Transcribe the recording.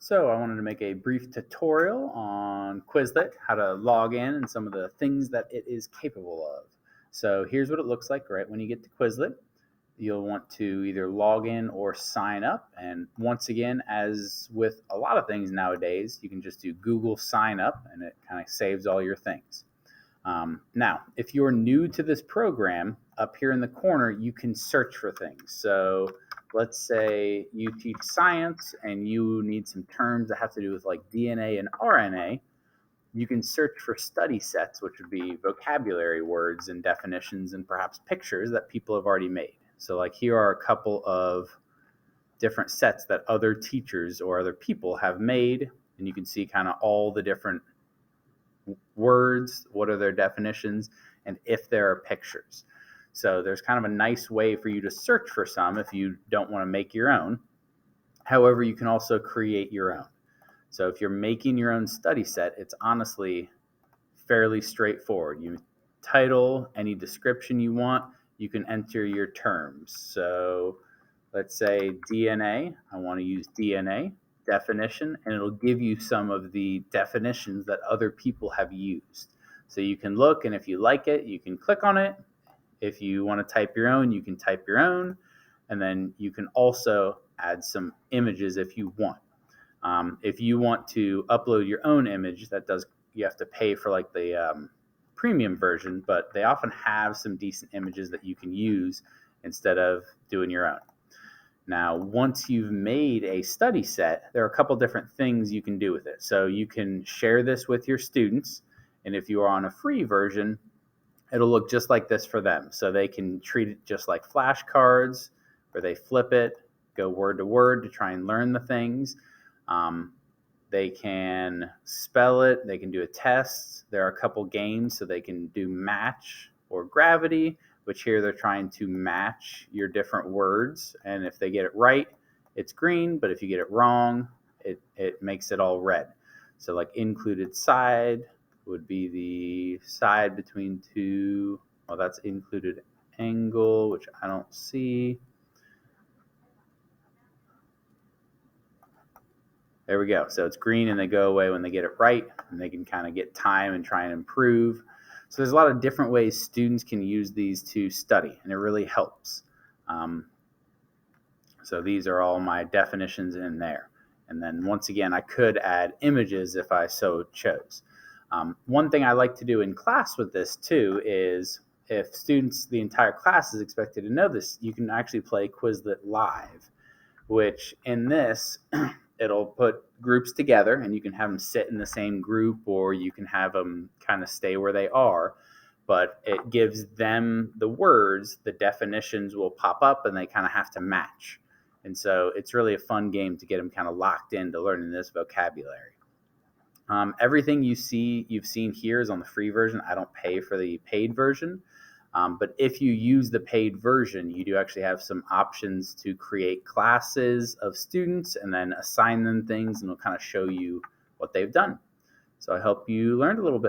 So I wanted to make a brief tutorial on Quizlet, how to log in and some of the things that it is capable of. So here's what it looks like right when you get to Quizlet. You'll want to either log in or sign up. And once again, as with a lot of things nowadays, you can just do Google sign up and it kind of saves all your things. Now, if you're new to this program, up here in the corner, you can search for things. So let's say you teach science and you need some terms that have to do with like DNA and RNA. You can search for study sets, which would be vocabulary words and definitions and perhaps pictures that people have already made. So, like, here are a couple of different sets that other teachers or other people have made, and you can see kind of all the different words, what are their definitions, and if there are pictures. So there's kind of a nice way for you to search for some if you don't want to make your own. However, you can also create your own. So if you're making your own study set, it's honestly fairly straightforward. You title any description you want, you can enter your terms. So let's say DNA, I want to use DNA definition, and it'll give you some of the definitions that other people have used. So you can look, and if you like it, you can click on it. If you want to type your own, you can type your own, and then you can also add some images if you want. If you want to upload your own image, you have to pay for like the premium version, but they often have some decent images that you can use instead of doing your own. Now, once you've made a study set, there are a couple different things you can do with it. So you can share this with your students, and if you are on a free version, it'll look just like this for them. So they can treat it just like flashcards, where they flip it, go word to word to try and learn the things. They can spell it, they can do a test. There are a couple games, so they can do match or gravity, which here they're trying to match your different words. And if they get it right, it's green, but if you get it wrong, it makes it all red. So like included side would be the side between two, well, that's included angle, which I don't see. There we go. So it's green and they go away when they get it right, and they can kind of get time and try and improve. So there's a lot of different ways students can use these to study, and it really helps. So these are all my definitions in there. And then once again, I could add images if I so chose. One thing I like to do in class with this too is if students, the entire class is expected to know this, you can actually play Quizlet Live, which in this, it'll put groups together and you can have them sit in the same group or you can have them kind of stay where they are. But it gives them the words, the definitions will pop up and they kind of have to match. And so it's really a fun game to get them kind of locked into learning this vocabulary. Everything you've seen here is on the free version. I don't pay for the paid version. But if you use the paid version, you do actually have some options to create classes of students and then assign them things, and it'll kind of show you what they've done. So I hope you learned a little bit